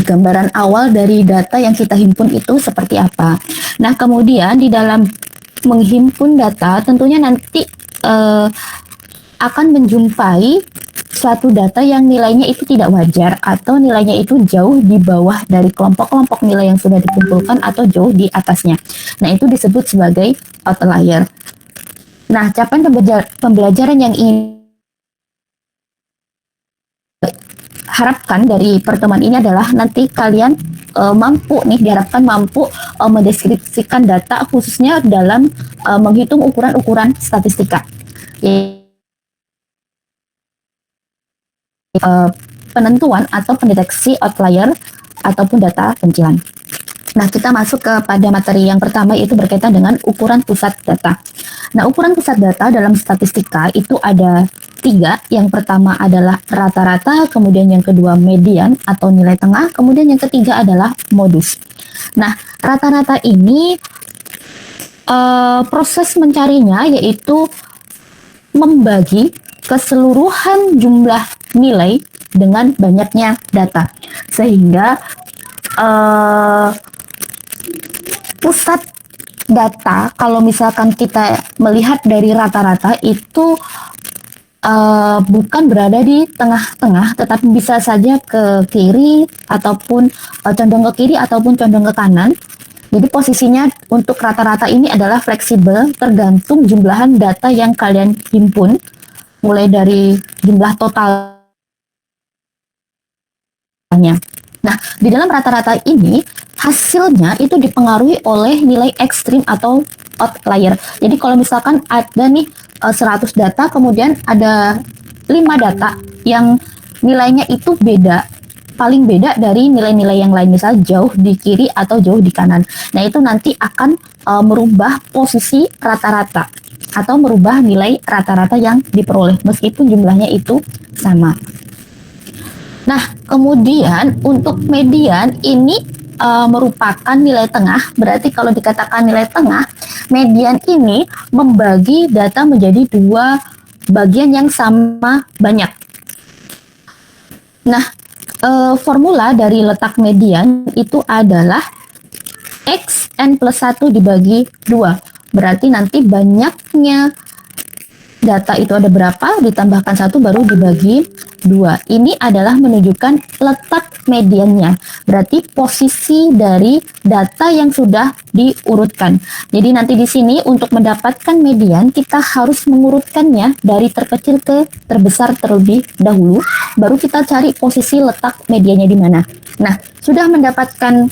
gambaran awal dari data yang kita himpun itu seperti apa. Nah, kemudian di dalam menghimpun data tentunya nanti akan menjumpai suatu data yang nilainya itu tidak wajar atau nilainya itu jauh di bawah dari kelompok-kelompok nilai yang sudah dikumpulkan atau jauh di atasnya. Nah, itu disebut sebagai outlier. Nah, capaian pembelajaran yang ingin harapkan dari pertemuan ini adalah nanti kalian diharapkan mampu mendeskripsikan data khususnya dalam menghitung ukuran-ukuran statistika. Penentuan atau pendeteksi outlier ataupun data pencilan. Nah, kita masuk kepada materi yang pertama, yaitu berkaitan dengan ukuran pusat data. Nah, ukuran pusat data dalam statistika itu ada 3. Yang pertama adalah rata-rata, kemudian yang kedua median atau nilai tengah, kemudian yang ketiga adalah modus. Nah, rata-rata ini proses mencarinya yaitu membagi keseluruhan jumlah nilai dengan banyaknya data, sehingga pusat data kalau misalkan kita melihat dari rata-rata itu bukan berada di tengah-tengah, tetapi bisa saja ke kiri ataupun condong ke kiri ataupun condong ke kanan. Jadi posisinya untuk rata-rata ini adalah fleksibel tergantung jumlahan data yang kalian himpun, mulai dari jumlah totalnya. Nah, di dalam rata-rata ini hasilnya itu dipengaruhi oleh nilai ekstrim atau outlier. Jadi kalau misalkan ada nih 100 data, kemudian ada 5 data yang nilainya itu beda, paling beda dari nilai-nilai yang lain, misal jauh di kiri atau jauh di kanan. Nah, itu nanti akan merubah posisi rata-rata atau merubah nilai rata-rata yang diperoleh meskipun jumlahnya itu sama. Nah, kemudian untuk median ini merupakan nilai tengah. Berarti kalau dikatakan nilai tengah, median ini membagi data menjadi 2 bagian yang sama banyak. Nah, formula dari letak median itu adalah xn plus 1 dibagi 2. Berarti nanti banyaknya data itu ada berapa, ditambahkan 1 baru dibagi 2. Ini adalah menunjukkan letak mediannya. Berarti posisi dari data yang sudah diurutkan. Jadi nanti di sini untuk mendapatkan median kita harus mengurutkannya dari terkecil ke terbesar terlebih dahulu, baru kita cari posisi letak mediannya di mana. Nah, sudah mendapatkan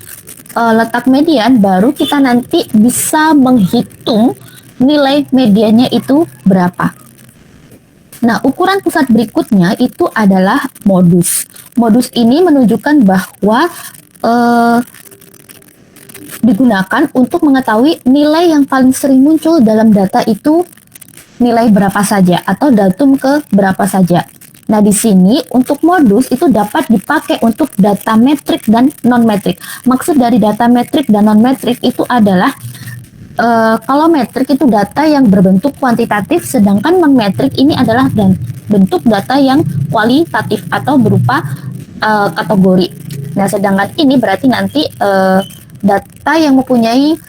letak median, baru kita nanti bisa menghitung nilai mediannya itu berapa. Nah, ukuran pusat berikutnya itu adalah modus. Modus ini menunjukkan bahwa digunakan untuk mengetahui nilai yang paling sering muncul dalam data itu nilai berapa saja atau datum ke berapa saja. Nah, di sini untuk modus itu dapat dipakai untuk data metrik dan non-metrik. Maksud dari data metrik dan non-metrik itu adalah kalau metrik itu data yang berbentuk kuantitatif, sedangkan non-metrik ini adalah bentuk data yang kualitatif atau berupa kategori. Nah, sedangkan ini berarti nanti data yang mempunyai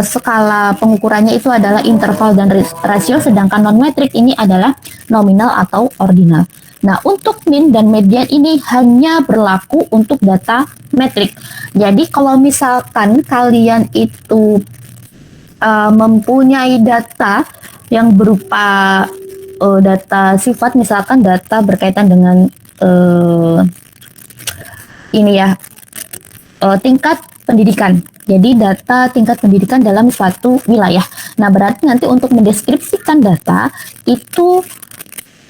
skala pengukurannya itu adalah interval dan rasio, sedangkan non-metrik ini adalah nominal atau ordinal. Nah, untuk mean dan median ini hanya berlaku untuk data metrik. Jadi, kalau misalkan kalian itu mempunyai data yang berupa data sifat, misalkan data berkaitan dengan tingkat pendidikan. Jadi data tingkat pendidikan dalam suatu wilayah. Nah, berarti nanti untuk mendeskripsikan data itu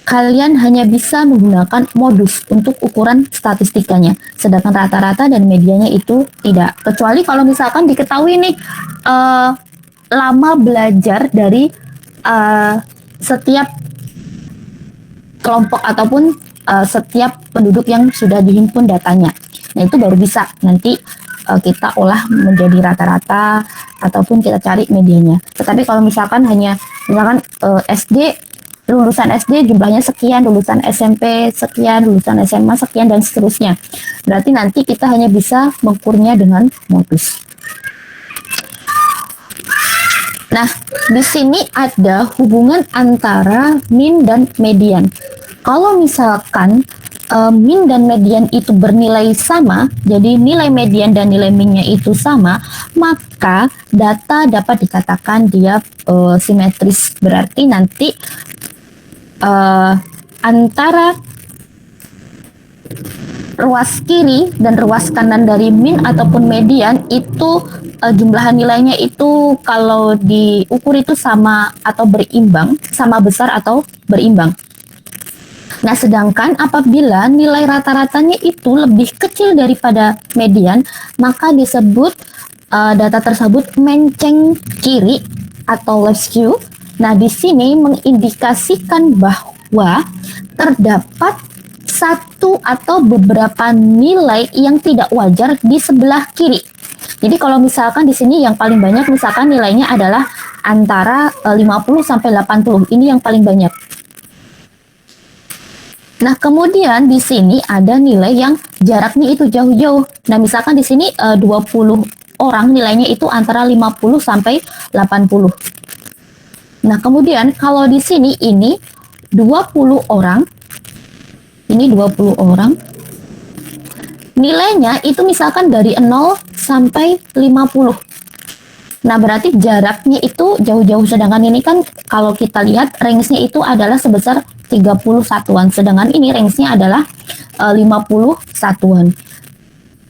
kalian hanya bisa menggunakan modus untuk ukuran statistikanya, sedangkan rata-rata dan medianya itu tidak. Kecuali kalau misalkan diketahui nih lama belajar dari setiap kelompok ataupun setiap penduduk yang sudah dihimpun datanya. Nah, itu baru bisa nanti kita olah menjadi rata-rata ataupun kita cari medianya. Tetapi kalau misalkan hanya SD lulusan SD jumlahnya sekian, lulusan SMP sekian, lulusan SMA sekian, dan seterusnya. Berarti nanti kita hanya bisa mengukurnya dengan modus. Nah, di sini ada hubungan antara min dan median. Kalau misalkan min dan median itu bernilai sama, jadi nilai median dan nilai minnya itu sama, maka data dapat dikatakan dia simetris. Berarti nanti antara ruas kiri dan ruas kanan dari min ataupun median itu jumlah nilainya itu kalau diukur itu sama atau berimbang, sama besar atau berimbang. Nah, sedangkan apabila nilai rata-ratanya itu lebih kecil daripada median, maka disebut data tersebut menceng kiri atau left skew. Nah, di sini mengindikasikan bahwa terdapat satu atau beberapa nilai yang tidak wajar di sebelah kiri. Jadi kalau misalkan di sini yang paling banyak misalkan nilainya adalah antara 50 sampai 80. Ini yang paling banyak. Nah, kemudian di sini ada nilai yang jaraknya itu jauh-jauh. Nah, misalkan di sini 20 orang nilainya itu antara 50 sampai 80. Nah, kemudian kalau di sini ini 20 orang, ini 20 orang, nilainya itu misalkan dari 0 sampai 50. Nah, berarti jaraknya itu jauh-jauh, sedangkan ini kan kalau kita lihat range-nya itu adalah sebesar 30 satuan, sedangkan ini range-nya adalah 50 satuan.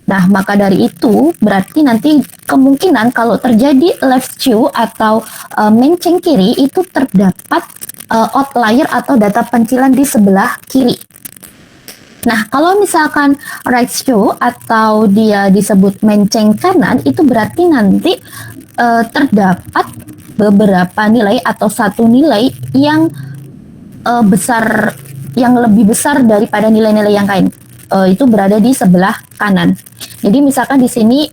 Nah, maka dari itu berarti nanti kemungkinan kalau terjadi left skew atau menceng kiri itu terdapat outlier atau data pencilan di sebelah kiri. Nah, kalau misalkan right skew atau dia disebut menceng kanan, itu berarti nanti terdapat beberapa nilai atau satu nilai yang besar, yang lebih besar daripada nilai-nilai yang lain. Itu berada di sebelah kanan. Jadi misalkan di sini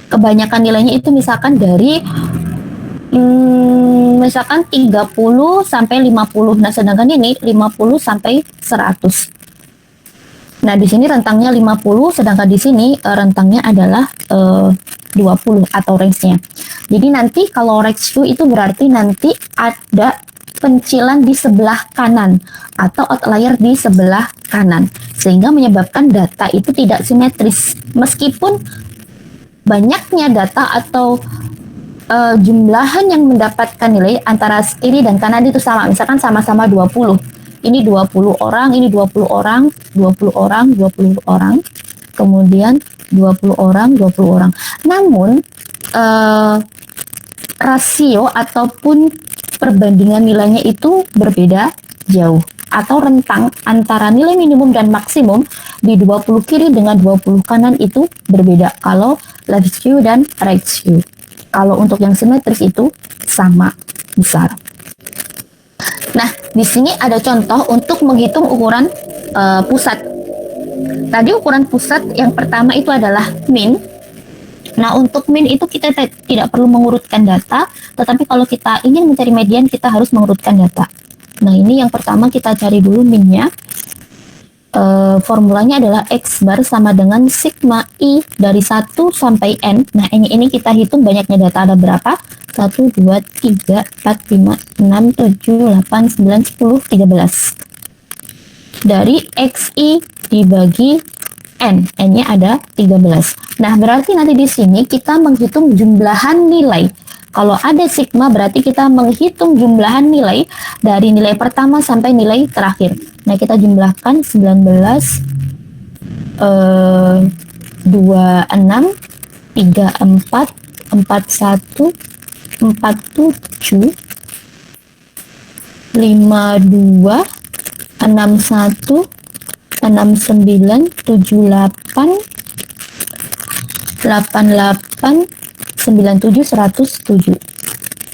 kebanyakan nilainya itu misalkan dari misalkan 30 sampai 50. Nah, sedangkan ini 50 sampai 100. Nah, di sini rentangnya 50, sedangkan di sini rentangnya adalah 20 atau range-nya. Jadi nanti kalau right skew itu berarti nanti ada pencilan di sebelah kanan atau outlier di sebelah kanan, sehingga menyebabkan data itu tidak simetris. Meskipun banyaknya data atau jumlahan yang mendapatkan nilai antara kiri dan kanan itu sama, misalkan sama-sama 20. Ini 20 orang, ini 20 orang, 20 orang, 20 orang, kemudian 20 orang, 20 orang. Namun rasio ataupun perbandingan nilainya itu berbeda jauh, atau rentang antara nilai minimum dan maksimum di 20 kiri dengan 20 kanan itu berbeda kalau left skew dan right skew. Kalau untuk yang simetris itu sama besar. Nah, di sini ada contoh untuk menghitung ukuran pusat. Tadi ukuran pusat yang pertama itu adalah min. Nah, untuk min itu kita tidak perlu mengurutkan data, tetapi kalau kita ingin mencari median, kita harus mengurutkan data. Nah, ini yang pertama kita cari dulu minnya. Formulanya adalah X bar sama dengan sigma I dari 1 sampai N. Nah, ini kita hitung banyaknya data ada berapa. 1, 2, 3, 4, 5, 6, 7, 8, 9, 10, 13. Dari XI dibagi N. N-nya ada 13. Nah, berarti nanti di sini kita menghitung jumlahan nilai. Kalau ada sigma berarti kita menghitung jumlahan nilai dari nilai pertama sampai nilai terakhir. Nah, kita jumlahkan 19, 26, 34, 41, 47, 52, 61, 69, 78, 88, 97, 107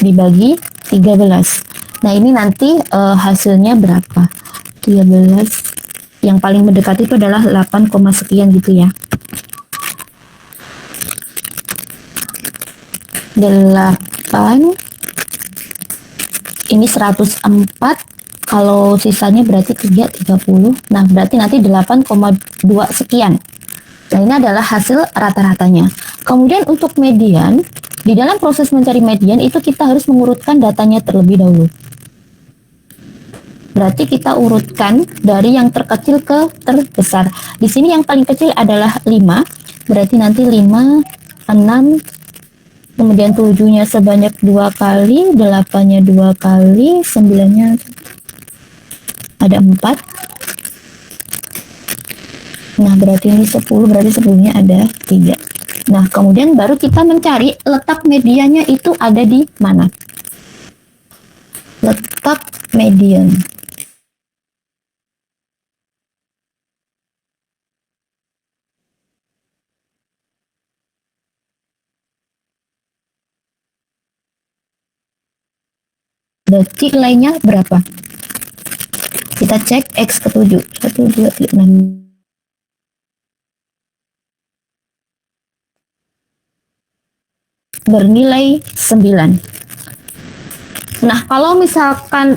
dibagi 13. Nah, ini nanti hasilnya berapa? 13. Yang paling mendekati itu adalah 8, sekian gitu ya. 8, Ini 104, kalau sisanya berarti 30. Nah, berarti nanti 8,2 sekian. Nah, ini adalah hasil rata-ratanya. Kemudian untuk median, di dalam proses mencari median itu kita harus mengurutkan datanya terlebih dahulu. Berarti kita urutkan dari yang terkecil ke terbesar. Di sini yang paling kecil adalah 5. Berarti nanti 5, 6, kemudian 7-nya sebanyak 2 kali, 8-nya 2 kali, 9-nya ada 4. Nah, berarti ini 10, berarti 10-nya ada 3. Nah, kemudian baru kita mencari letak mediannya itu ada di mana. Letak median. Berarti nilainya berapa? Kita cek X ke 7. 1, 2, 3, 6. Bernilai 9. Nah, kalau misalkan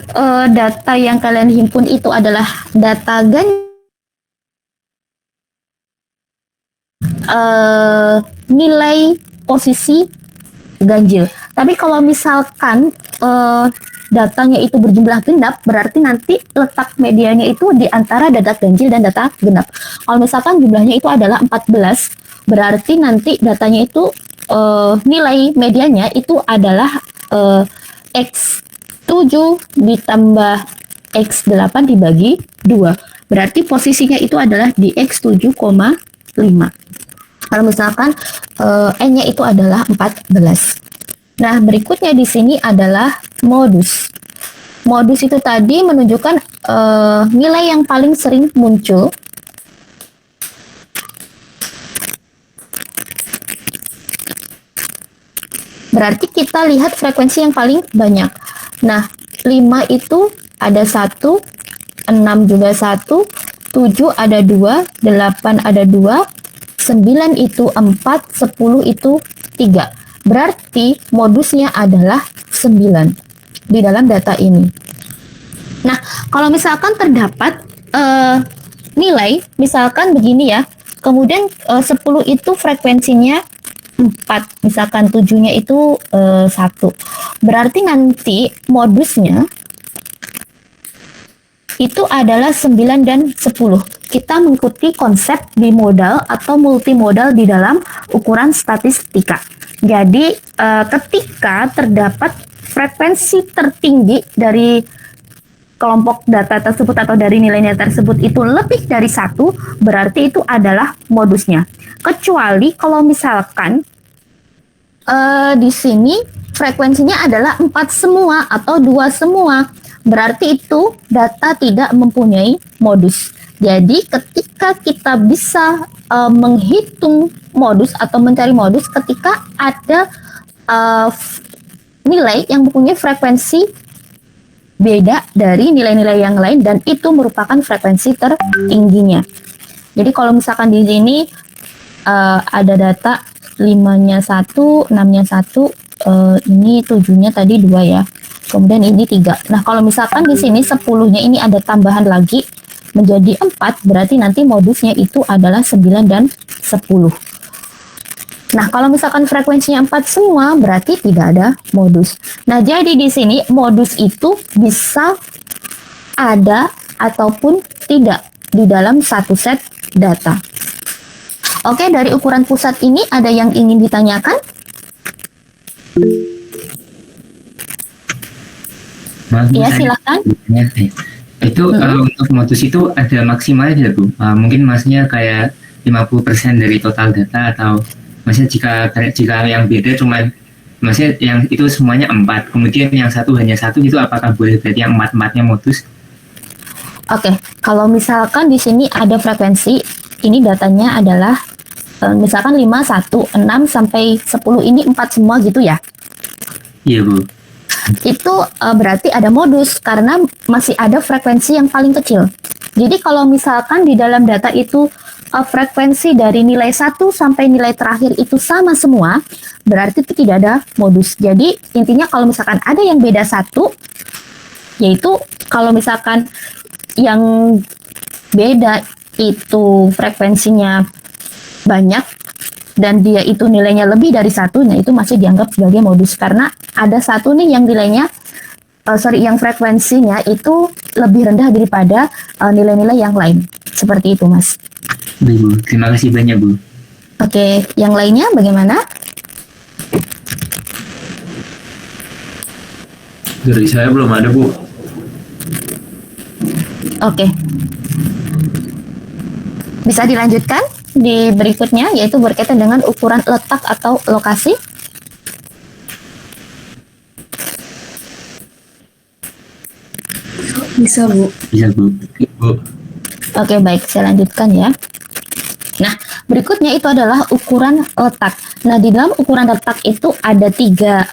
data yang kalian himpun itu adalah data nilai posisi ganjil. Tapi kalau misalkan datanya itu berjumlah genap, berarti nanti letak medianya itu di antara data ganjil dan data genap. Kalau misalkan jumlahnya itu adalah 14, berarti nanti datanya itu nilai medianya itu adalah X7 ditambah X8 dibagi 2. Berarti posisinya itu adalah di X7,5. Kalau misalkan N-nya itu adalah 14. Nah, berikutnya di sini adalah modus. Modus itu tadi menunjukkan nilai yang paling sering muncul. Berarti kita lihat frekuensi yang paling banyak. Nah, 5 itu ada 1, 6 juga 1, 7 ada 2, 8 ada 2, 9 itu 4, 10 itu 3. Berarti modusnya adalah 9 di dalam data ini. Nah, kalau misalkan terdapat nilai, misalkan begini ya, kemudian 10 itu frekuensinya 4, misalkan 7-nya itu 1. Berarti nanti modusnya itu adalah 9 dan 10. Kita mengikuti konsep bimodal atau multimodal di dalam ukuran statistika. Jadi ketika terdapat frekuensi tertinggi dari kelompok data tersebut atau dari nilainya tersebut itu lebih dari 1, berarti itu adalah modusnya. Kecuali kalau misalkan di sini frekuensinya adalah 4 semua atau 2 semua, berarti itu data tidak mempunyai modus. Jadi ketika kita bisa menghitung modus atau mencari modus ketika ada nilai yang mempunyai frekuensi beda dari nilai-nilai yang lain dan itu merupakan frekuensi tertingginya. Jadi kalau misalkan di sini ada data 5-nya 1, 6-nya 1, ini 7-nya tadi 2 ya. Kemudian ini 3. Nah, kalau misalkan di sini 10-nya ini ada tambahan lagi menjadi 4, berarti nanti modusnya itu adalah 9 dan 10. Nah, kalau misalkan frekuensinya 4 semua, berarti tidak ada modus. Nah, jadi di sini modus itu bisa ada ataupun tidak di dalam satu set data. Oke, dari ukuran pusat ini ada yang ingin ditanyakan? Ya, silakan. Itu untuk modus itu ada maksimalnya Bu? Mungkin maksudnya kayak 50% dari total data atau maksudnya jika yang beda cuma maksudnya yang itu semuanya 4, kemudian yang satu hanya 1 itu apakah boleh berarti yang 4-4-nya modus? Oke, kalau misalkan di sini ada frekuensi, ini datanya adalah misalkan 5, 1, 6 sampai 10 ini 4 semua gitu ya? Iya Bu. Itu berarti ada modus karena masih ada frekuensi yang paling kecil. Jadi kalau misalkan di dalam data itu frekuensi dari nilai 1 sampai nilai terakhir itu sama semua, berarti itu tidak ada modus. Jadi intinya kalau misalkan ada yang beda 1, yaitu kalau misalkan yang beda itu frekuensinya banyak dan dia itu nilainya lebih dari satu, nah itu masih dianggap sebagai modus karena ada satu nih yang nilainya yang frekuensinya itu lebih rendah daripada nilai-nilai yang lain. Seperti itu, Mas. Baik, Bu. Terima kasih banyak, Bu. Oke, yang lainnya bagaimana? Dari saya belum ada, Bu. Oke. Bisa dilanjutkan di berikutnya, yaitu berkaitan dengan ukuran letak atau lokasi. Bisa, Bu. Bisa, Bu. Bu. Oke, baik, saya lanjutkan ya. Nah, berikutnya itu adalah ukuran letak. Nah, di dalam ukuran letak itu ada tiga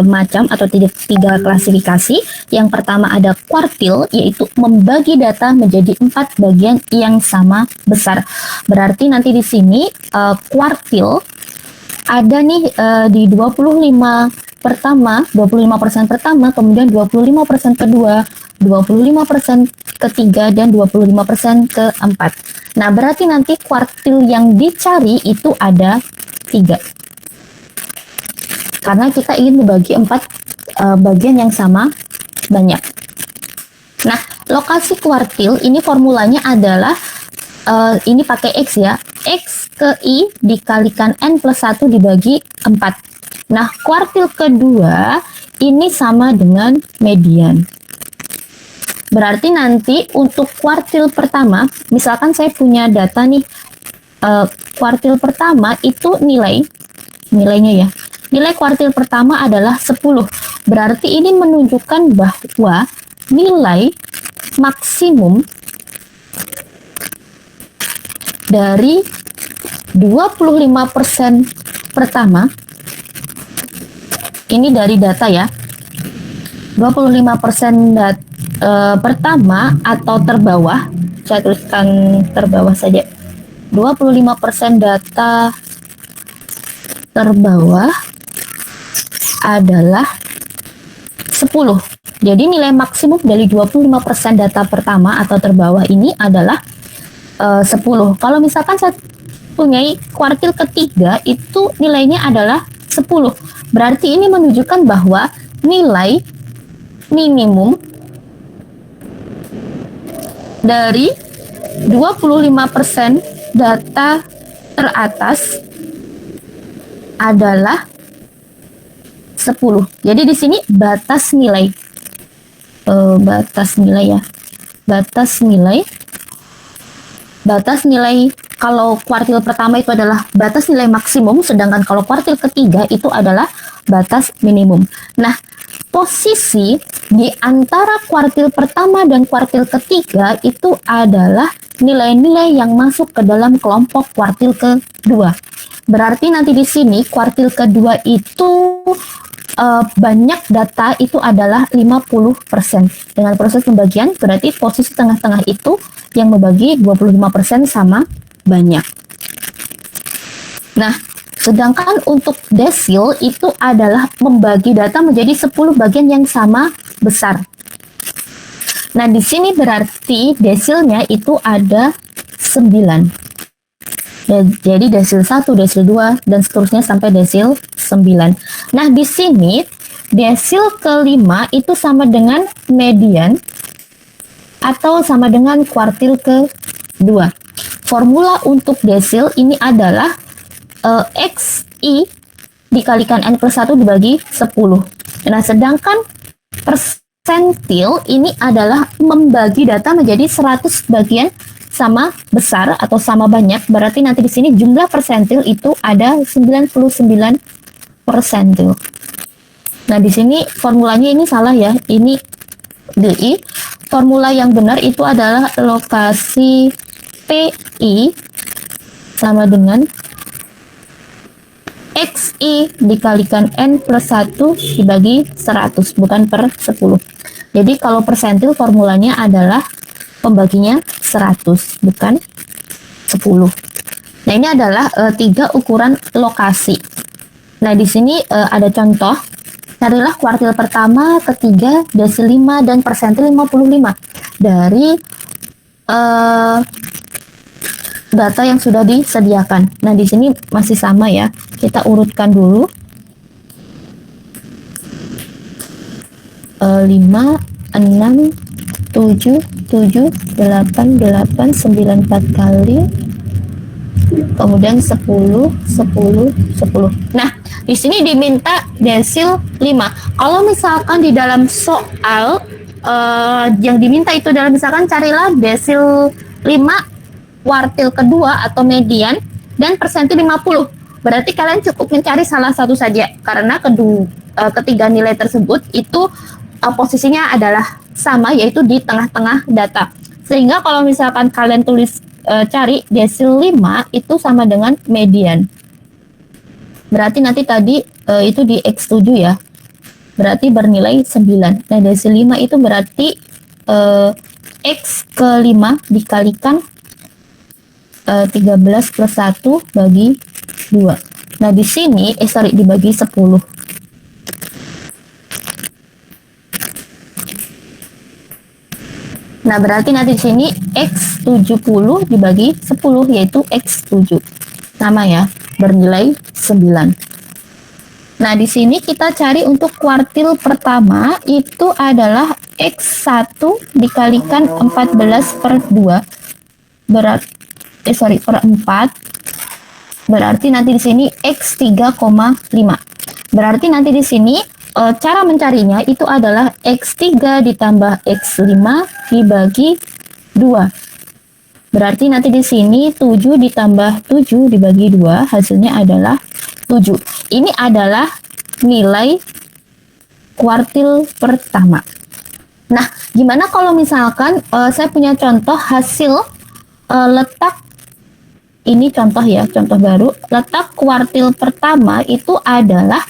macam atau tiga klasifikasi. Yang pertama ada kuartil, yaitu membagi data menjadi 4 bagian yang sama besar. Berarti nanti di sini kuartil ada nih di 25% pertama, kemudian 25% kedua, 25% ketiga, dan 25% keempat. Nah, berarti nanti kuartil yang dicari itu ada 3. Karena kita ingin membagi 4 bagian yang sama banyak. Nah, lokasi kuartil ini formulanya adalah ini pakai X ya. X ke I dikalikan N plus 1 dibagi 4. Nah, kuartil kedua ini sama dengan median. Berarti nanti untuk kuartil pertama, misalkan saya punya data nih, kuartil pertama itu nilainya ya. Nilai kuartil pertama adalah 10. Berarti ini menunjukkan bahwa nilai maksimum dari 25% pertama, ini dari data ya, 25% pertama atau terbawah, saya tuliskan terbawah saja, 25% data terbawah adalah 10. Jadi nilai maksimum dari 25% data pertama atau terbawah ini adalah 10. Kalau misalkan saya punya kuartil ketiga itu nilainya adalah 10. Berarti ini menunjukkan bahwa nilai minimum dari 25% data teratas adalah 10. Jadi di sini batas nilai kalau kuartil pertama itu adalah batas nilai maksimum, sedangkan kalau kuartil ketiga itu adalah batas minimum. Nah, posisi di antara kuartil pertama dan kuartil ketiga itu adalah nilai-nilai yang masuk ke dalam kelompok kuartil kedua. Berarti nanti di sini kuartil kedua itu banyak data itu adalah 50%. Dengan proses pembagian berarti posisi tengah-tengah itu yang membagi 25% sama banyak. Nah, sedangkan untuk desil itu adalah membagi data menjadi 10 bagian yang sama besar. Nah, di sini berarti desilnya itu ada 9. Jadi desil 1, desil 2, dan seterusnya sampai desil 9. Nah, di sini desil kelima itu sama dengan median atau sama dengan kuartil kedua. Formula untuk desil ini adalah XI dikalikan N plus 1 dibagi 10. Nah, sedangkan persentil ini adalah membagi data menjadi 100 bagian sama besar atau sama banyak. Berarti nanti di sini jumlah persentil itu ada 99 persentil. Nah, di sini formulanya ini salah ya. Ini DI. Formula yang benar itu adalah lokasi PI sama dengan XI dikalikan N plus 1 dibagi 100, bukan per 10. Jadi kalau persentil formulanya adalah pembaginya 100, bukan 10. Nah, ini adalah 3 ukuran lokasi. Nah, di sini ada contoh Carilah kuartil pertama, ketiga, desil 5, dan persentil 55 dari data yang sudah disediakan. Nah, di sini masih sama ya. Kita urutkan dulu. 5, 6, 7, 7, 8, 8, 9, 4 kali. Kemudian 10, 10, 10. Nah, di sini diminta desil 5. Kalau misalkan di dalam soal yang diminta itu dalam misalkan carilah desil 5 kuartil kedua atau median dan persentil 50. Berarti kalian cukup mencari salah satu saja karena ketiga nilai tersebut itu posisinya adalah sama, yaitu di tengah-tengah data. Sehingga kalau misalkan kalian tulis cari desil 5 itu sama dengan median. Berarti nanti tadi itu di X7 ya. Berarti bernilai 9. Nah, desil 5 itu berarti X ke 5 dikalikan 13 plus 1 bagi 2. Nah, di sini dibagi 10. Nah, berarti nanti di sini X70 dibagi 10, yaitu X7. Sama ya, bernilai 9. Nah, di sini kita cari untuk kuartil pertama itu adalah X1 dikalikan 14 per 2 per 4. Berarti nanti di sini X3,5. Berarti nanti di sini cara mencarinya itu adalah X3 ditambah X5 dibagi 2. Berarti nanti di sini 7 ditambah 7 dibagi 2, hasilnya adalah 7. Ini adalah nilai kuartil pertama. Nah, gimana kalau misalkan saya punya contoh hasil letak, ini contoh ya, contoh baru. Letak kuartil pertama itu adalah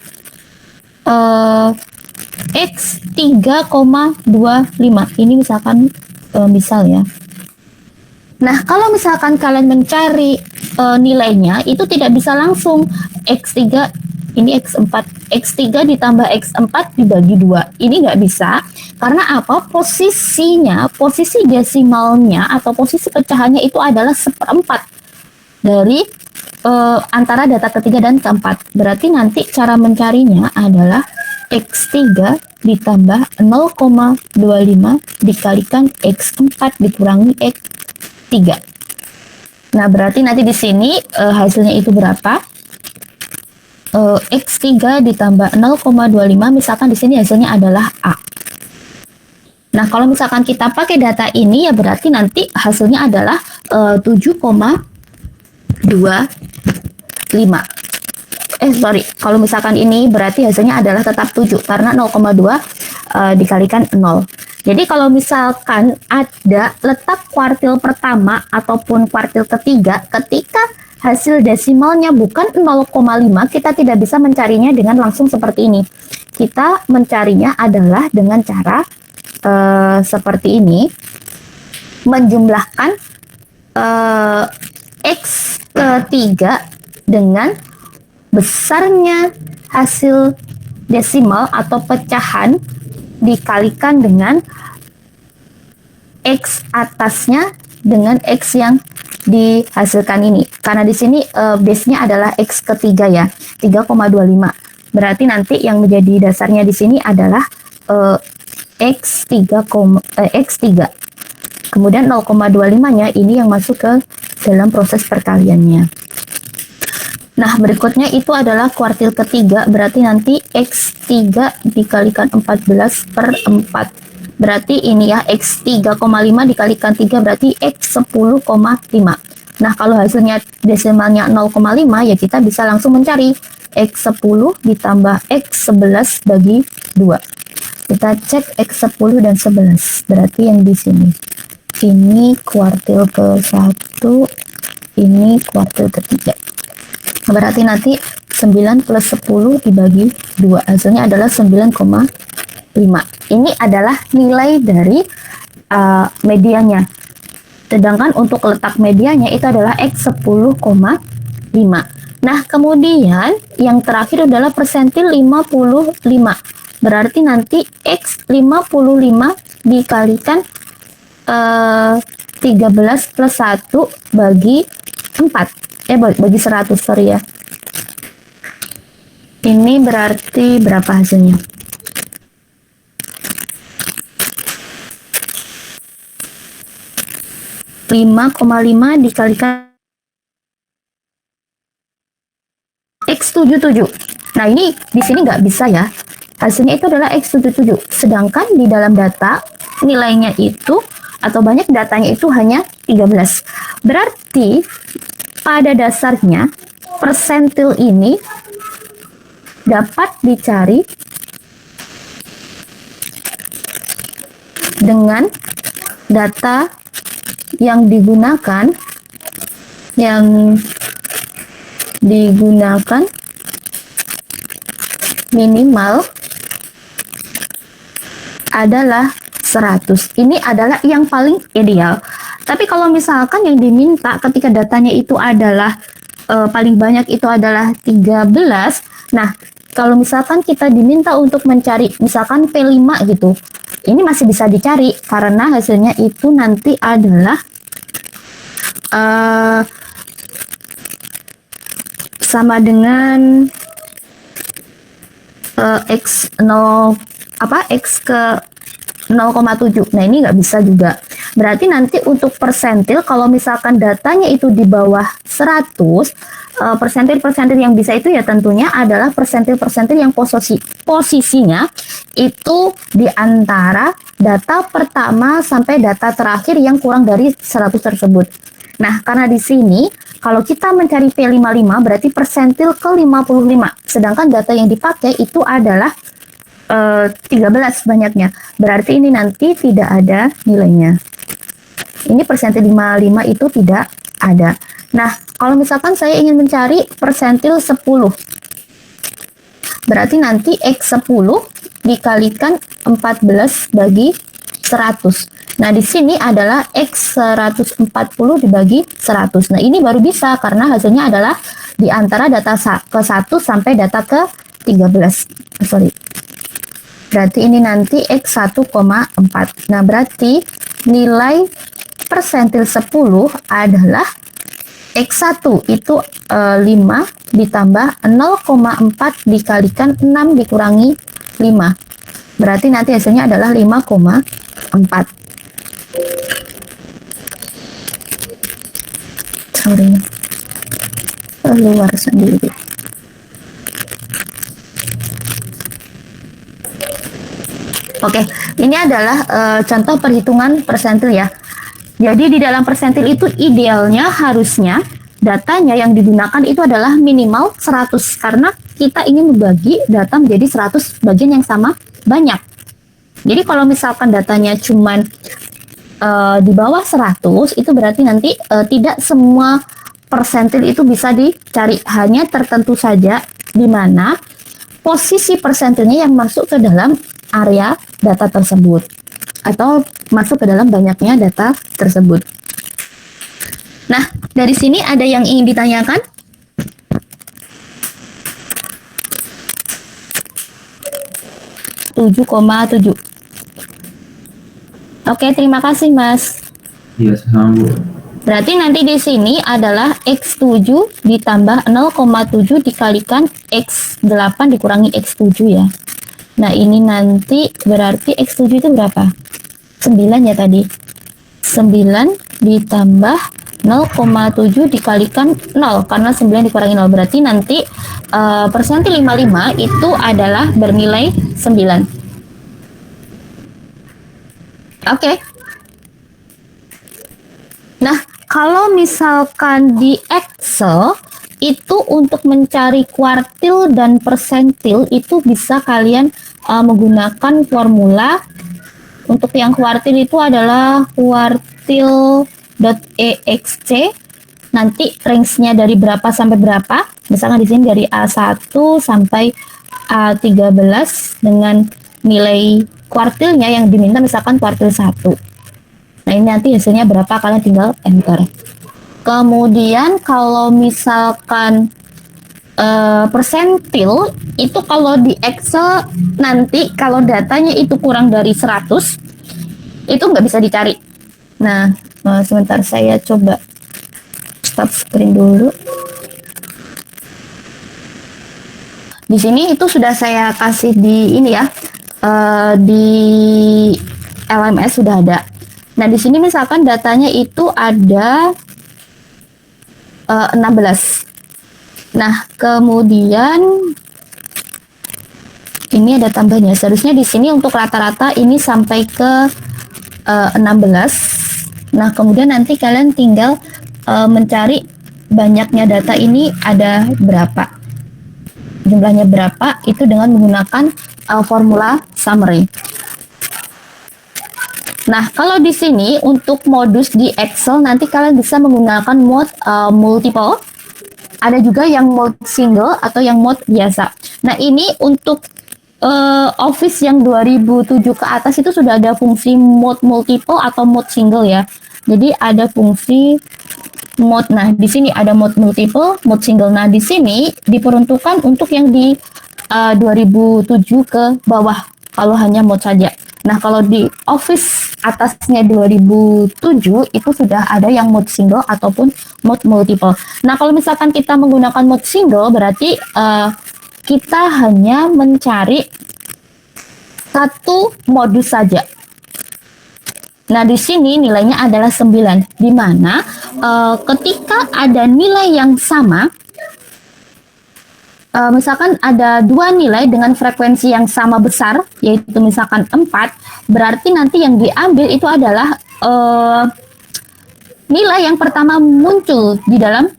X3,25. Ini misalkan misal ya. Nah, kalau misalkan kalian mencari nilainya itu tidak bisa langsung X3 ini X4, X3 ditambah X4 dibagi 2. Ini nggak bisa, karena apa? Posisi desimalnya atau posisi pecahannya itu adalah 1/4 dari antara data ketiga dan keempat. Berarti nanti cara mencarinya adalah X3 ditambah 0,25 dikalikan X4 dikurangi X3. Nah, berarti nanti di sini hasilnya itu berapa? X3 ditambah 0,25, misalkan di sini hasilnya adalah A. Nah, kalau misalkan kita pakai data ini ya berarti nanti hasilnya adalah 7,25. Kalau misalkan ini berarti hasilnya adalah tetap 7 karena 0,2 dikalikan 0. Jadi kalau misalkan ada letak kuartil pertama ataupun kuartil ketiga, ketika hasil desimalnya bukan 0,5, kita tidak bisa mencarinya dengan langsung seperti ini. Kita mencarinya adalah dengan cara seperti ini, menjumlahkan X ketiga dengan besarnya hasil desimal atau pecahan dikalikan dengan X atasnya dengan X yang dihasilkan ini. Karena di sini base-nya adalah X ketiga ya, 3,25. Berarti nanti yang menjadi dasarnya di sini adalah X3. Kemudian 0,25-nya ini yang masuk ke dalam proses perkaliannya. Nah, berikutnya itu adalah kuartil ketiga, berarti nanti X3 dikalikan 14 per 4. Berarti ini ya, X3,5 dikalikan 3 berarti X10,5. Nah, kalau hasilnya desimalnya 0,5 ya kita bisa langsung mencari X10 ditambah X11 bagi 2. Kita cek X10 dan 11. Berarti yang di sini. Ini kuartil ke-1, ini kuartil ke-3. Berarti nanti 9 plus 10 dibagi 2. Hasilnya adalah 9,5. Ini adalah nilai dari medianya. Sedangkan untuk letak medianya itu adalah X10,5. Nah, kemudian yang terakhir adalah persentil 55. Berarti nanti X 55 dikalikan 13 plus 1 bagi 4. Bagi 100, sorry ya. Ini berarti berapa hasilnya? (5,5) dikalikan X77. Nah, ini di sini nggak bisa ya. Hasilnya itu adalah X77. Sedangkan di dalam data, nilainya itu, atau banyak datanya itu hanya 13. Berarti, pada dasarnya, persentil ini dapat dicari dengan data yang digunakan minimal adalah 100. Ini adalah yang paling ideal. Tapi kalau misalkan yang diminta ketika datanya itu adalah paling banyak itu adalah 13. Nah, kalau misalkan kita diminta untuk mencari misalkan P5 gitu, ini masih bisa dicari karena hasilnya itu nanti adalah sama dengan X0 X ke 0,7. Nah, ini nggak bisa juga. Berarti nanti untuk persentil, kalau misalkan datanya itu di bawah 100, persentil-persentil yang bisa itu ya tentunya adalah persentil-persentil yang posisinya itu di antara data pertama sampai data terakhir yang kurang dari 100 tersebut. Nah, karena di sini kalau kita mencari P55 berarti persentil ke 55. Sedangkan data yang dipakai itu adalah 13 banyaknya. Berarti ini nanti tidak ada nilainya. Ini persentil 55 itu tidak ada. Nah, kalau misalkan saya ingin mencari persentil 10. Berarti nanti X10 dikalikan 14 bagi 100. Nah, di sini adalah X 140 dibagi 100. Nah, ini baru bisa karena hasilnya adalah di antara data ke-1 sampai data ke-13. Berarti ini nanti X 1,4. Nah, berarti nilai persentil 10 adalah X1 itu 5 ditambah 0,4 dikalikan 6 dikurangi 5. Berarti nanti hasilnya adalah 5,4. Sorry, keluar sendiri. Oke, ini adalah contoh perhitungan persentil ya. Jadi di dalam persentil itu idealnya harusnya datanya yang digunakan itu adalah minimal 100 karena kita ingin membagi data menjadi 100 bagian yang sama banyak. Jadi kalau misalkan datanya cuman di bawah 100 itu berarti nanti tidak semua persentil itu bisa dicari, hanya tertentu saja di mana posisi persentilnya yang masuk ke dalam area data tersebut atau masuk ke dalam banyaknya data tersebut. Nah, dari sini ada yang ingin ditanyakan? (7,7). Oke, terima kasih Mas. Iya, sama Bu. Berarti nanti di sini adalah X7 ditambah 0,7 dikalikan X8 dikurangi X7 ya. Nah, ini nanti berarti X7 itu berapa? 9 ya tadi. 9 ditambah 0,7 dikalikan 0 karena 9 dikurangi 0. Berarti nanti persentil 55 itu adalah bernilai 9. Oke. Nah, kalau misalkan di Excel itu untuk mencari kuartil dan persentil itu bisa kalian menggunakan formula. Untuk yang kuartil itu adalah kuartil.exc. Nanti range-nya dari berapa sampai berapa? Misalkan di sini dari A1 sampai A13 dengan nilai kuartilnya yang diminta misalkan kuartil 1. Nah, ini nanti hasilnya berapa, kalian tinggal enter. Kemudian kalau misalkan persentil itu kalau di Excel nanti kalau datanya itu kurang dari 100 itu nggak bisa dicari. Nah, sebentar saya coba stop screen dulu. Di sini itu sudah saya kasih di ini ya, di LMS sudah ada. Nah, di sini misalkan datanya itu ada 16. Nah, kemudian ini ada tambahnya. Seharusnya di sini untuk rata-rata ini sampai ke 16. Nah, kemudian nanti kalian tinggal mencari banyaknya data ini ada berapa. Jumlahnya berapa itu dengan menggunakan formula summary. Nah, kalau di sini untuk modus di Excel nanti kalian bisa menggunakan mode multiple. Ada juga yang mode single atau yang mode biasa. Nah, ini untuk Office yang 2007 ke atas itu sudah ada fungsi mode multiple atau mode single ya. Jadi ada fungsi mode. Nah, di sini ada mode multiple, mode single. Nah, di sini diperuntukkan untuk yang di 2007 ke bawah kalau hanya mode saja. Nah, kalau di Office atasnya 2007 itu sudah ada yang mode single ataupun mode multiple. Nah, kalau misalkan kita menggunakan mode single berarti kita hanya mencari satu modus saja. Nah, di sini nilainya adalah 9, di mana ketika ada nilai yang sama, misalkan ada dua nilai dengan frekuensi yang sama besar, yaitu misalkan 4, berarti nanti yang diambil itu adalah nilai yang pertama muncul di dalam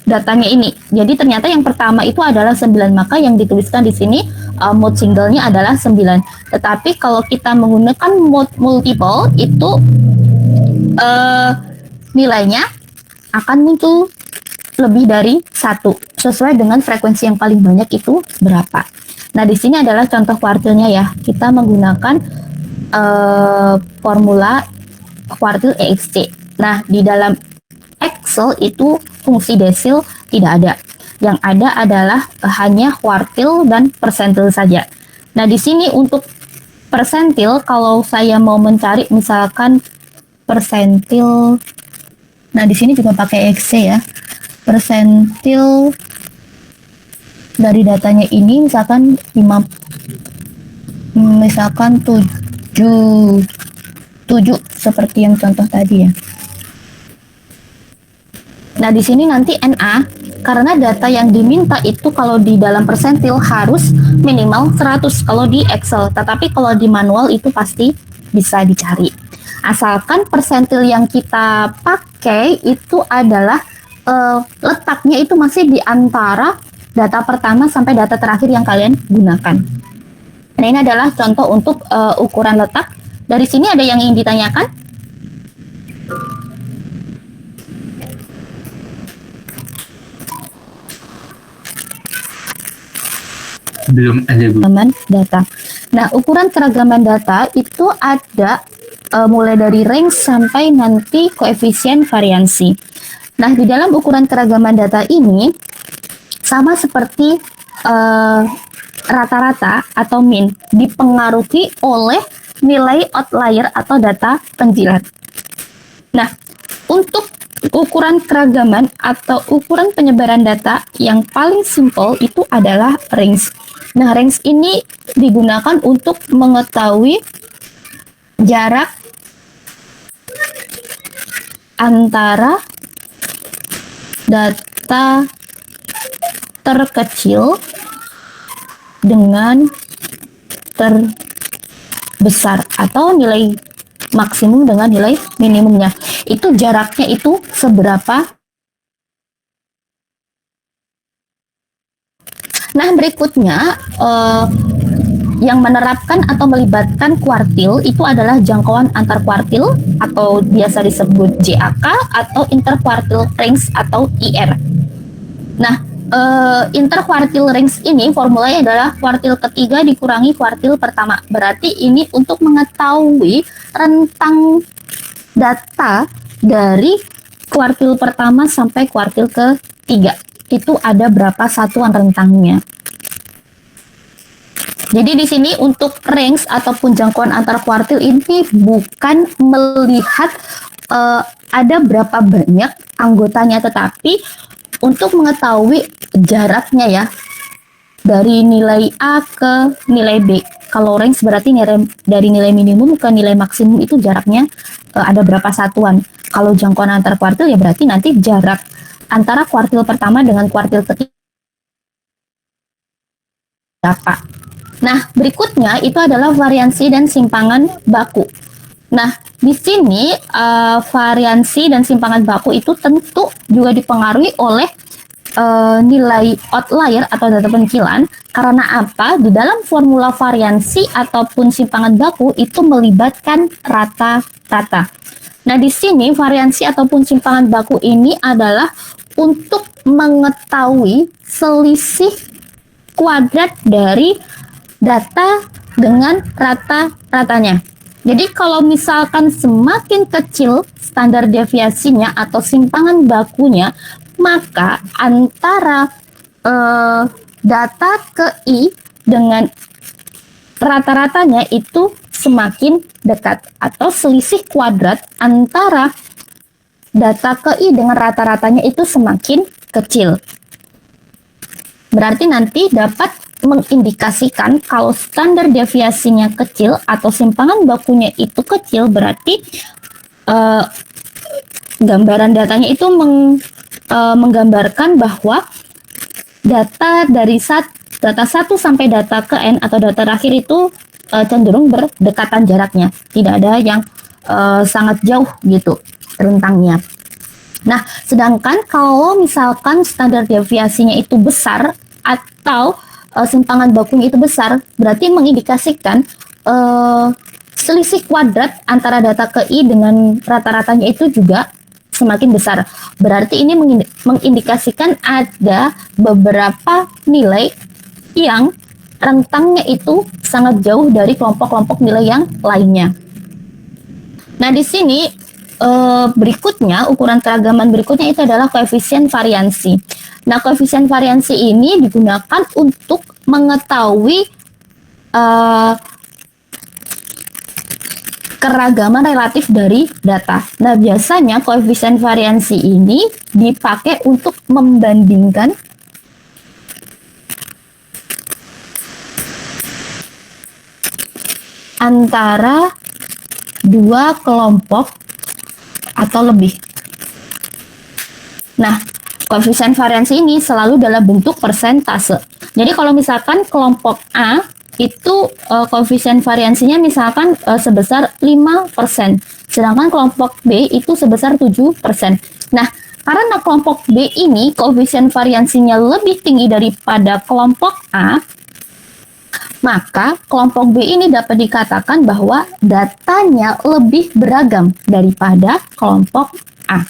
datanya ini. Jadi ternyata yang pertama itu adalah 9, maka yang dituliskan di sini mode singlenya adalah 9. Tetapi kalau kita menggunakan mode multiple itu nilainya akan muncul lebih dari 1 sesuai dengan frekuensi yang paling banyak itu berapa. Nah, di sini adalah contoh kuartilnya ya. Kita menggunakan formula kuartil EXC. Nah, di dalam Excel itu fungsi desil tidak ada. Yang ada adalah hanya kuartil dan persentil saja. Nah, di sini untuk persentil kalau saya mau mencari misalkan persentil, nah di sini juga pakai EXC ya. Persentil dari datanya ini misalkan 7 seperti yang contoh tadi ya. Nah, di sini nanti NA, karena data yang diminta itu kalau di dalam persentil harus minimal 100 kalau di Excel, tetapi kalau di manual itu pasti bisa dicari. Asalkan persentil yang kita pakai itu adalah letaknya itu masih di antara data pertama sampai data terakhir yang kalian gunakan. Nah, ini adalah contoh untuk ukuran letak. Dari sini ada yang ingin ditanyakan? Belum ada, Bu. Keragaman data. Nah, ukuran keragaman data itu ada mulai dari range sampai nanti koefisien variansi. Nah, di dalam ukuran keragaman data ini sama seperti rata-rata atau mean, dipengaruhi oleh nilai outlier atau data penjilat. Nah, untuk ukuran keragaman atau ukuran penyebaran data yang paling simple itu adalah range. Nah, range ini digunakan untuk mengetahui jarak antara data terkecil dengan terbesar atau nilai maksimum dengan nilai minimumnya. Itu jaraknya itu seberapa. Nah, berikutnya yang menerapkan atau melibatkan kuartil itu adalah jangkauan antar kuartil atau biasa disebut JAK atau interquartile range atau IR. Nah, interquartile range ini formulanya adalah kuartil ketiga dikurangi kuartil pertama. Berarti ini untuk mengetahui rentang data dari kuartil pertama sampai kuartil ketiga. Itu ada berapa satuan rentangnya. Jadi di sini untuk range ataupun jangkauan antar kuartil ini bukan melihat ada berapa banyak anggotanya, tetapi untuk mengetahui jaraknya ya dari nilai A ke nilai B. Kalau range berarti dari nilai minimum ke nilai maksimum itu jaraknya ada berapa satuan. Kalau jangkauan antar kuartil ya berarti nanti jarak antara kuartil pertama dengan kuartil ketiga berapa. Nah, berikutnya itu adalah variansi dan simpangan baku. Nah, di sini variansi dan simpangan baku itu tentu juga dipengaruhi oleh nilai outlier atau data penyicilan. Karena apa? Di dalam formula variansi ataupun simpangan baku itu melibatkan rata-rata. Nah, di sini variansi ataupun simpangan baku ini adalah untuk mengetahui selisih kuadrat dari data dengan rata-ratanya. Jadi kalau misalkan semakin kecil standar deviasinya atau simpangan bakunya, maka antara data ke I dengan rata-ratanya itu semakin dekat, atau selisih kuadrat antara data ke I dengan rata-ratanya itu semakin kecil. Berarti nanti dapat mengindikasikan kalau standar deviasinya kecil atau simpangan bakunya itu kecil, berarti gambaran datanya itu menggambarkan bahwa data dari data 1 sampai data ke N atau data terakhir itu cenderung berdekatan jaraknya, tidak ada yang sangat jauh gitu rentangnya. Nah, sedangkan kalau misalkan standar deviasinya itu besar atau simpangan bakunya itu besar, berarti mengindikasikan selisih kuadrat antara data ke I dengan rata-ratanya itu juga semakin besar. Berarti ini mengindikasikan ada beberapa nilai yang rentangnya itu sangat jauh dari kelompok-kelompok nilai yang lainnya. Nah, di sini berikutnya, ukuran keragaman berikutnya itu adalah koefisien variansi. Nah, koefisien variansi ini digunakan untuk mengetahui keragaman relatif dari data. Nah, biasanya koefisien variansi ini dipakai untuk membandingkan antara dua kelompok atau lebih. Nah, koefisien variansi ini selalu dalam bentuk persentase. Jadi kalau misalkan kelompok A itu koefisien variansinya misalkan sebesar 5%, sedangkan kelompok B itu sebesar 7%. Nah, karena kelompok B ini koefisien variansinya lebih tinggi daripada kelompok A, maka kelompok B ini dapat dikatakan bahwa datanya lebih beragam daripada kelompok A.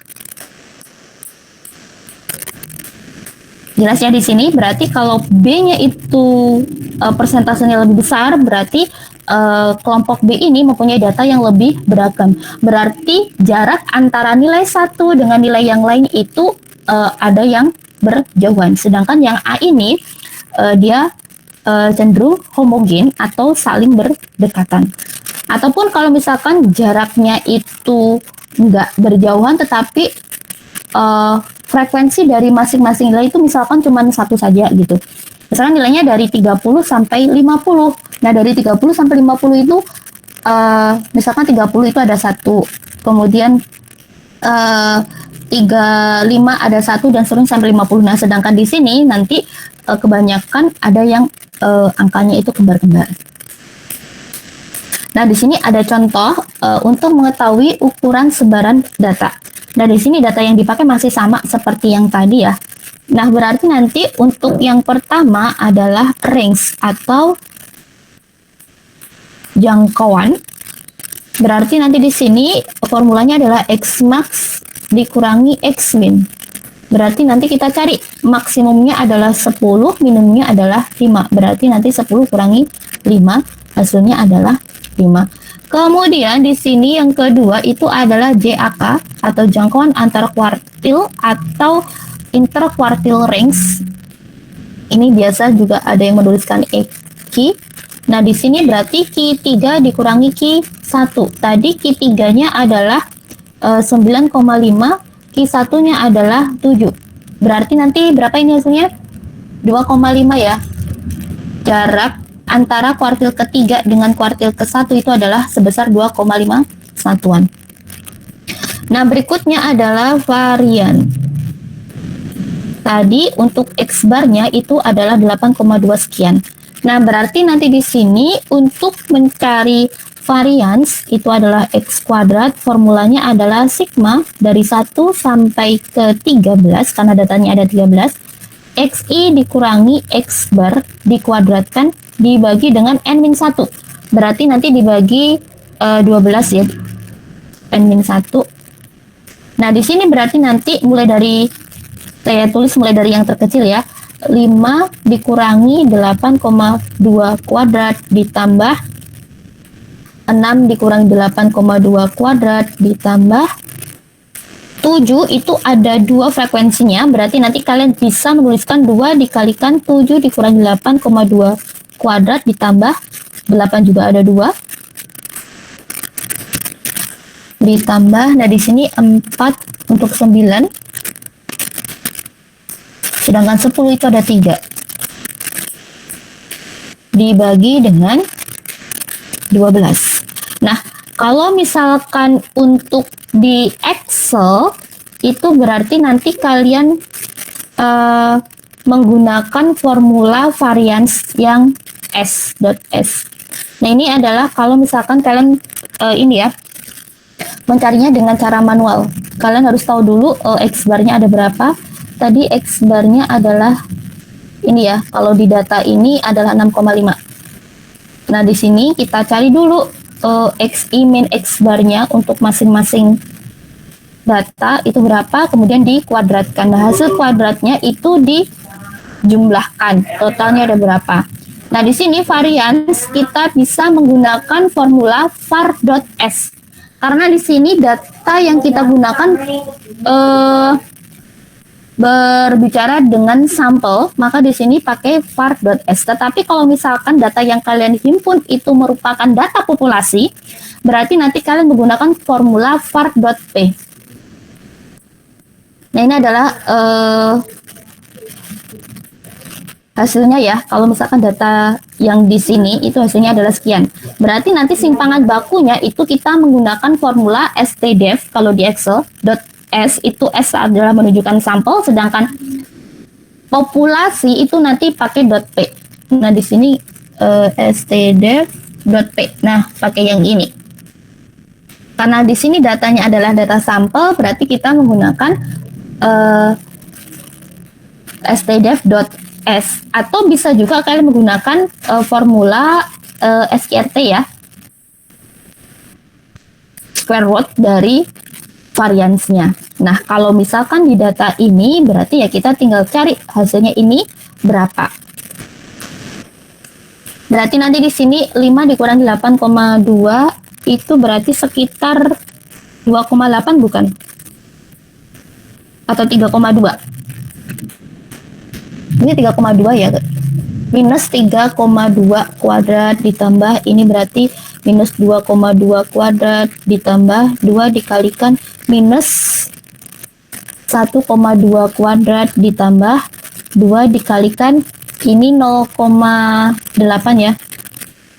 Jelas ya di sini, berarti kalau B-nya itu persentasenya lebih besar, berarti kelompok B ini mempunyai data yang lebih beragam. Berarti jarak antara nilai satu dengan nilai yang lain itu ada yang berjauhan. Sedangkan yang A ini dia cenderung homogen atau saling berdekatan. Ataupun kalau misalkan jaraknya itu enggak berjauhan, tetapi frekuensi dari masing-masing nilai itu misalkan cuma satu saja gitu. Misalkan nilainya dari 30 sampai 50. Nah, dari 30 sampai 50 itu misalkan 30 itu ada satu, kemudian 35 ada satu, dan seterusnya sampai 50. Nah, sedangkan di sini nanti kebanyakan ada yang angkanya itu kembar-kembar. Nah, di sini ada contoh untuk mengetahui ukuran sebaran data. Nah, di sini data yang dipakai masih sama seperti yang tadi ya. Nah, berarti nanti untuk yang pertama adalah range atau jangkauan. Berarti nanti di sini formulanya adalah X max dikurangi X min. Berarti nanti kita cari maksimumnya adalah 10, minimumnya adalah 5. Berarti nanti 10 kurangi 5, hasilnya adalah 5. Kemudian di sini yang kedua itu adalah JAK atau jangkauan antar kuartil atau interquartile range. Ini biasa juga ada yang menuliskan Q. Nah, di sini berarti Q3 dikurangi Q1. Tadi Q3-nya adalah 9,5, Q1-nya adalah 7. Berarti nanti berapa ini hasilnya? 2,5 ya. Jarak antara kuartil ketiga dengan kuartil ke-1 itu adalah sebesar 2,5 satuan. Nah, berikutnya adalah varian. Tadi untuk X bar-nya itu adalah 8,2 sekian. Nah, berarti nanti di sini untuk mencari varians itu adalah X kuadrat, formulanya adalah sigma dari 1 sampai ke 13, karena datanya ada 13, XI dikurangi X bar dikuadratkan dibagi dengan N-1. Berarti nanti dibagi 12 ya, N-1. Nah, di sini berarti nanti mulai dari, saya tulis mulai dari yang terkecil ya, 5 dikurangi 8,2 kuadrat ditambah 6 dikurangi 8,2 kuadrat ditambah 7, itu ada 2 frekuensinya, berarti nanti kalian bisa menuliskan 2 dikalikan 7 dikurangi 8,2 kuadrat ditambah 8 juga ada 2 ditambah, nah di sini 4 untuk 9, sedangkan 10 itu ada 3 dibagi dengan 12. Nah, kalau misalkan untuk di Excel itu berarti nanti kalian menggunakan formula varians yang S. Nah, ini adalah kalau misalkan kalian ini ya, mencarinya dengan cara manual. Kalian harus tahu dulu X bar-nya ada berapa. Tadi X bar-nya adalah ini ya, kalau di data ini adalah 6,5. Nah, di sini kita cari dulu XI min X bar-nya untuk masing-masing data itu berapa, kemudian dikuadratkan. Nah, hasil kuadratnya itu dijumlahkan, totalnya ada berapa. Nah, di sini varians kita bisa menggunakan formula var.s. Karena di sini data yang kita gunakan berbicara dengan sampel, maka di sini pakai var.s. Tetapi kalau misalkan data yang kalian himpun itu merupakan data populasi, berarti nanti kalian menggunakan formula var.p. Nah, ini adalah hasilnya ya. Kalau misalkan data yang di sini itu hasilnya adalah sekian. Berarti nanti simpangan bakunya itu kita menggunakan formula stdef kalau di Excel. S itu S adalah menunjukkan sampel, sedangkan populasi itu nanti pakai .p. Nah, di sini stdef.p. Nah, pakai yang ini. Karena di sini datanya adalah data sampel, berarti kita menggunakan stdef.s, atau bisa juga kalian menggunakan formula SQRT ya, square root dari variansnya. Nah, kalau misalkan di data ini berarti ya kita tinggal cari hasilnya ini berapa. Berarti nanti di sini 5 dikurangi 8,2 itu berarti sekitar 2,8 bukan? Atau 3,2? Ini 3,2 ya. Minus 3,2 kuadrat ditambah ini berarti minus 2,2 kuadrat ditambah 2 dikalikan minus 1,2 kuadrat ditambah 2 dikalikan ini 0,8 ya,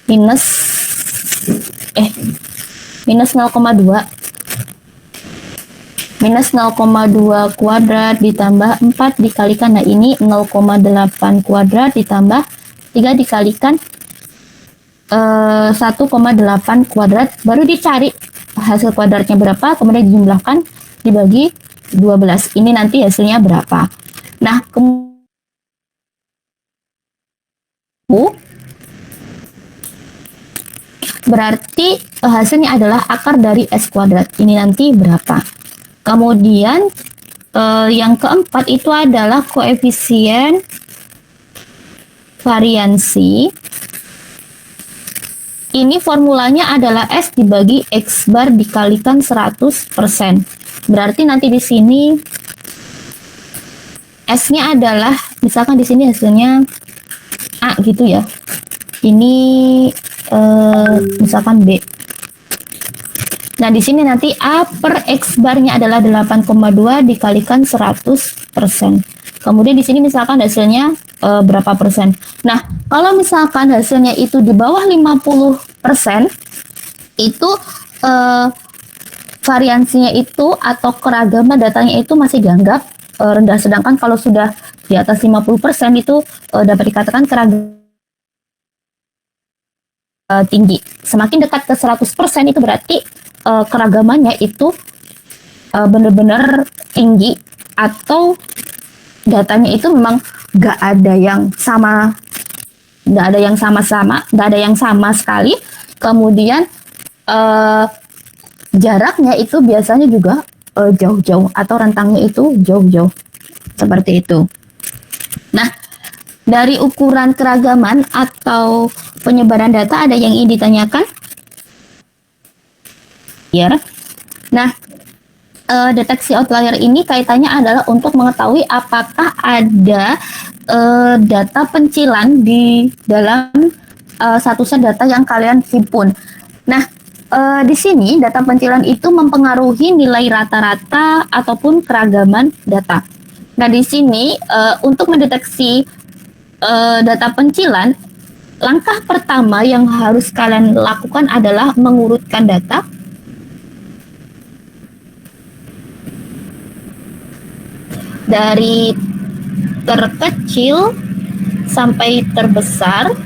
minus 0,2 minus 0,2 kuadrat ditambah 4 dikalikan, nah ini 0,8 kuadrat ditambah 3 dikalikan 1,8 kuadrat, baru dicari hasil kuadratnya berapa, kemudian dijumlahkan dibagi 12. Ini nanti hasilnya berapa. Nah, berarti hasilnya adalah akar dari S kuadrat. Ini nanti berapa. Kemudian yang keempat itu adalah koefisien variansi Ini formulanya adalah S dibagi X bar dikalikan 100%. Berarti nanti di sini S-nya adalah, misalkan di sini hasilnya A gitu ya. Ini misalkan B. Nah, di sini nanti A per X barnya adalah 8,2 dikalikan 100%. Kemudian di sini misalkan hasilnya berapa persen. Nah, kalau misalkan hasilnya itu di bawah 50%, itu variansinya itu atau keragaman datanya itu masih dianggap rendah. Sedangkan kalau sudah di atas 50% itu dapat dikatakan keragaman tinggi. Semakin dekat ke 100% itu berarti keragamannya itu benar-benar tinggi, atau datanya itu memang nggak ada yang sama, nggak ada yang sama-sama, nggak ada yang sama sekali. Kemudian jaraknya itu biasanya juga jauh-jauh, atau rentangnya itu jauh-jauh, seperti itu. Nah, dari ukuran keragaman atau penyebaran data ada yang ingin ditanyakan? Ya. Nah, deteksi outlier ini kaitannya adalah untuk mengetahui apakah ada data pencilan di dalam satu set data yang kalian himpun. Nah, di sini data pencilan itu mempengaruhi nilai rata-rata ataupun keragaman data. Nah, di sini untuk mendeteksi data pencilan, langkah pertama yang harus kalian lakukan adalah mengurutkan data dari terkecil sampai terbesar.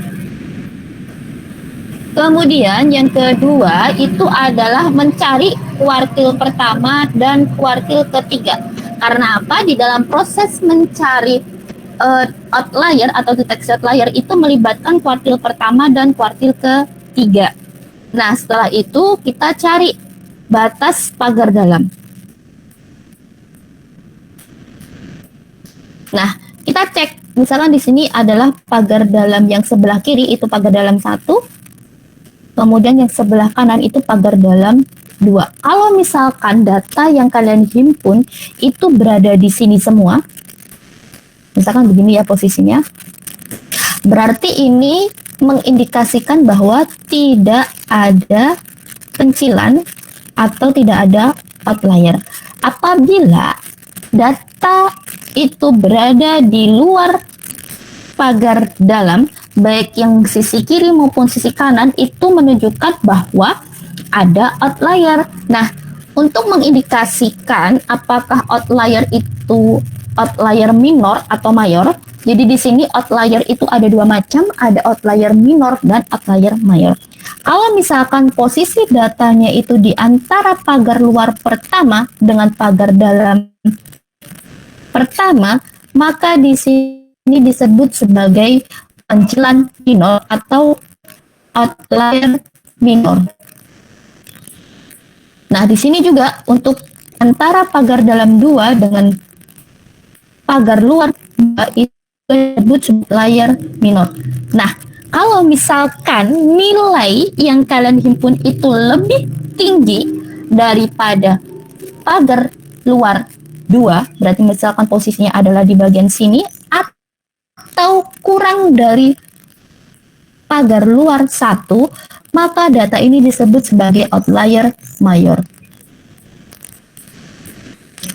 Kemudian yang kedua itu adalah mencari kuartil pertama dan kuartil ketiga. Karena apa? Di dalam proses mencari outlier atau deteksi outlier itu melibatkan kuartil pertama dan kuartil ketiga. Nah, setelah itu kita cari batas pagar dalam. Nah, kita cek, misalkan di sini adalah pagar dalam yang sebelah kiri itu pagar dalam 1, kemudian yang sebelah kanan itu pagar dalam 2. Kalau misalkan data yang kalian himpun itu berada di sini semua, misalkan begini ya posisinya, berarti ini mengindikasikan bahwa tidak ada pencilan atau tidak ada outlier. Apabila data itu berada di luar pagar dalam, baik yang sisi kiri maupun sisi kanan, itu menunjukkan bahwa ada outlier. Nah, untuk mengindikasikan apakah outlier itu outlier minor atau mayor, jadi di sini outlier itu ada dua macam, ada outlier minor dan outlier mayor. Kalau misalkan posisi datanya itu di antara pagar luar pertama dengan pagar dalam pertama, maka di sini disebut sebagai pencilan minor atau outlier minor. Nah, di sini juga untuk antara pagar dalam 2 dengan pagar luar 2 itu disebut sebagai outlier minor. Nah, kalau misalkan nilai yang kalian himpun itu lebih tinggi daripada pagar luar 2, berarti misalkan posisinya adalah di bagian sini, atau kurang dari pagar luar 1, maka data ini disebut sebagai outlier mayor.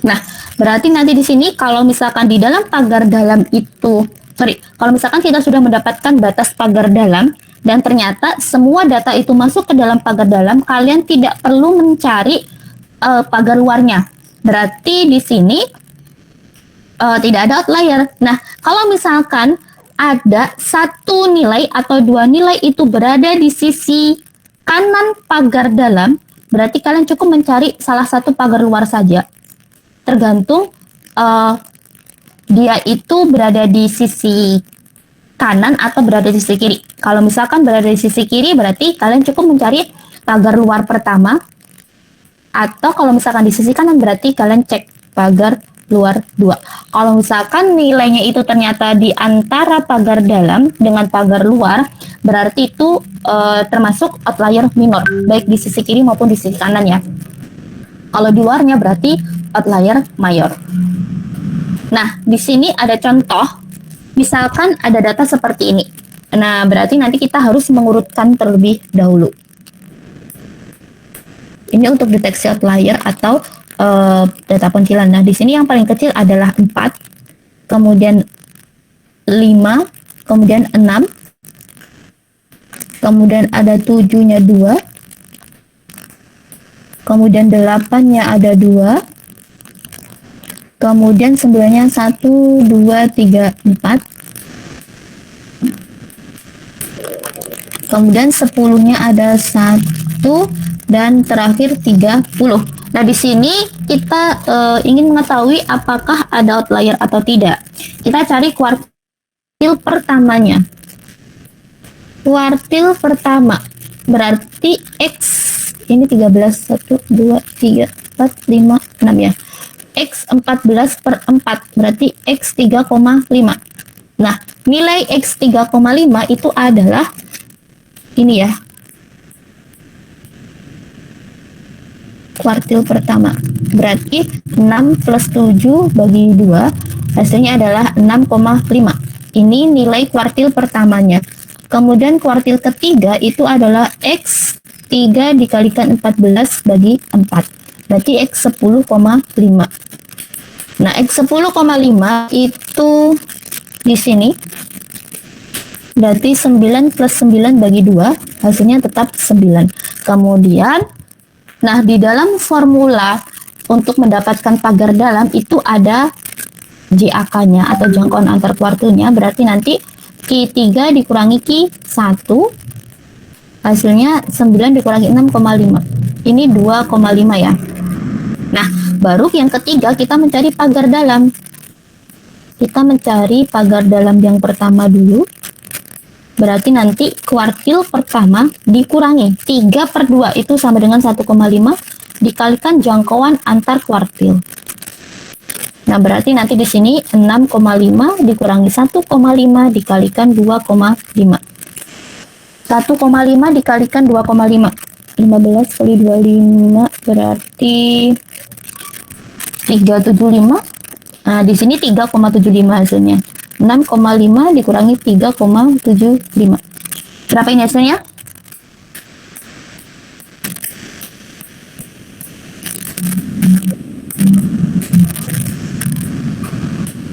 Nah, berarti nanti di sini kalau misalkan di dalam pagar dalam itu, kalau misalkan kita sudah mendapatkan batas pagar dalam dan ternyata semua data itu masuk ke dalam pagar dalam, kalian tidak perlu mencari pagar luarnya. Berarti di sini tidak ada outlier. Nah, kalau misalkan ada satu nilai atau dua nilai itu berada di sisi kanan pagar dalam, berarti kalian cukup mencari salah satu pagar luar saja. Tergantung dia itu berada di sisi kanan atau berada di sisi kiri. Kalau misalkan berada di sisi kiri, berarti kalian cukup mencari pagar luar pertama. Atau kalau misalkan di sisi kanan, berarti kalian cek pagar luar 2. Kalau misalkan nilainya itu ternyata di antara pagar dalam dengan pagar luar, berarti itu termasuk outlier minor, baik di sisi kiri maupun di sisi kanan ya. Kalau di luarnya berarti outlier mayor. Nah, di sini ada contoh, misalkan ada data seperti ini. Nah, berarti nanti kita harus mengurutkan terlebih dahulu. Ini untuk deteksi outlier atau data pengkilan. Nah, di sini yang paling kecil adalah 4, kemudian 5, kemudian 6, kemudian ada 7-nya 2, kemudian 8-nya ada 2, kemudian 9-nya 1, 2, 3, 4, kemudian 10-nya ada 1, dan terakhir 30. Nah, di sini kita ingin mengetahui apakah ada outlier atau tidak. Kita cari kuartil pertamanya. Kuartil pertama berarti X ini 13, 1, 2, 3, 4, 5, 6 ya. X 14 per 4 berarti X 3,5. Nah, nilai X 3,5 itu adalah ini ya, kuartil pertama. Berarti 6 plus 7 bagi 2 hasilnya adalah 6,5. Ini nilai kuartil pertamanya. Kemudian kuartil ketiga itu adalah X 3 dikalikan 14 bagi 4. Berarti X 10,5. Nah, X 10,5 itu di sini berarti 9 plus 9 bagi 2 hasilnya tetap 9. Kemudian nah, di dalam formula untuk mendapatkan pagar dalam itu ada JAK-nya atau jangkauan antar kuartilnya, berarti nanti Q3 dikurangi Q1 hasilnya 9 dikurangi 6,5. Ini 2,5 ya. Nah, baru yang ketiga kita mencari pagar dalam. Kita mencari pagar dalam yang pertama dulu. Berarti nanti kuartil pertama dikurangi 3 per 2 itu sama dengan 1,5 dikalikan jangkauan antar kuartil. Nah, berarti nanti di sini 6,5 dikurangi 1,5 dikalikan 2,5. 1,5 dikalikan 2,5. 15 kali 25 berarti 375. Nah, di sini 3,75 hasilnya. 6,5 dikurangi 3,75. Berapa ini hasilnya?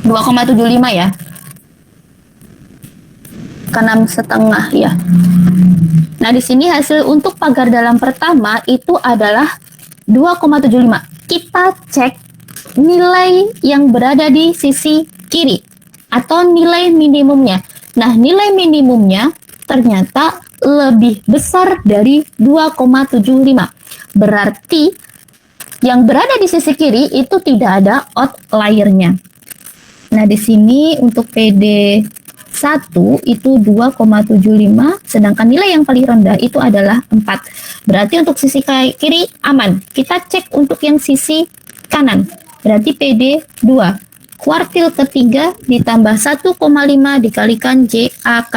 (2,75 ya. Ke 6,5 ya. Nah, di sini hasil untuk pagar dalam pertama itu adalah 2,75. Kita cek nilai yang berada di sisi kiri atau nilai minimumnya. Nah, nilai minimumnya ternyata lebih besar dari 2,75. Berarti yang berada di sisi kiri itu tidak ada outlier-nya. Nah, di sini untuk PD1 itu 2,75, sedangkan nilai yang paling rendah itu adalah 4. Berarti untuk sisi kiri aman. Kita cek untuk yang sisi kanan. Berarti PD2. Kuartil ketiga ditambah 1,5 dikalikan JAK.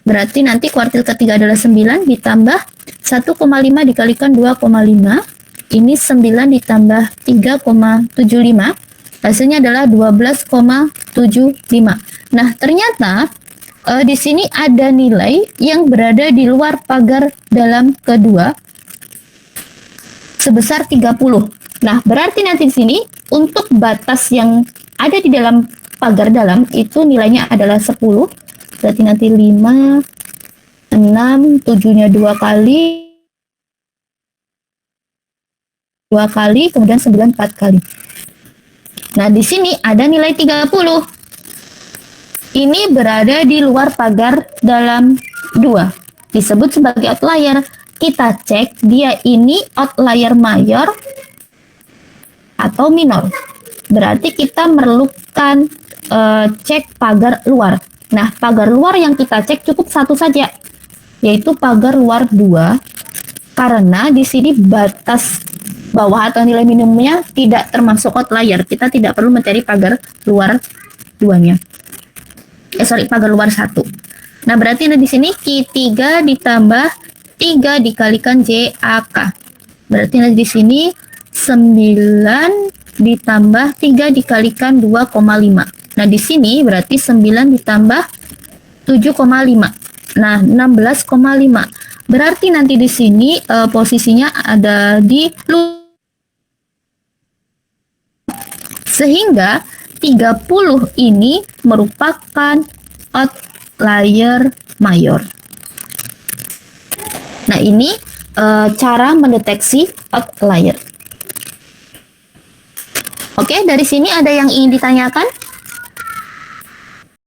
Berarti nanti kuartil ketiga adalah 9 ditambah 1,5 dikalikan 2,5. Ini 9 ditambah 3,75. Hasilnya adalah 12,75. Nah, ternyata di sini ada nilai yang berada di luar pagar dalam kedua sebesar 30. Nah, berarti nanti di sini untuk batas yang ada di dalam pagar dalam itu nilainya adalah 10. Berarti nanti 5, 6, 7-nya 2 kali, kemudian 9 4 kali. Nah, di sini ada nilai 30. Ini berada di luar pagar dalam 2. Disebut sebagai outlier. Kita cek dia ini outlier mayor atau minor. Berarti kita memerlukan cek pagar luar. Nah, pagar luar yang kita cek cukup satu saja, yaitu pagar luar 2. Karena di sini batas bawah atau nilai minimumnya tidak termasuk outlier. Kita tidak perlu mencari pagar luar duanya. Pagar luar 1. Nah, berarti di sini Q3 ditambah 3 dikalikan JAK. Berarti di sini 9 ditambah 3 dikalikan 2,5. Nah, di sini berarti 9 ditambah 7,5. Nah, 16,5. Berarti nanti di sini posisinya ada di sehingga 30 ini merupakan outlier mayor. Nah, ini cara mendeteksi outlier. Oke, dari sini ada yang ingin ditanyakan?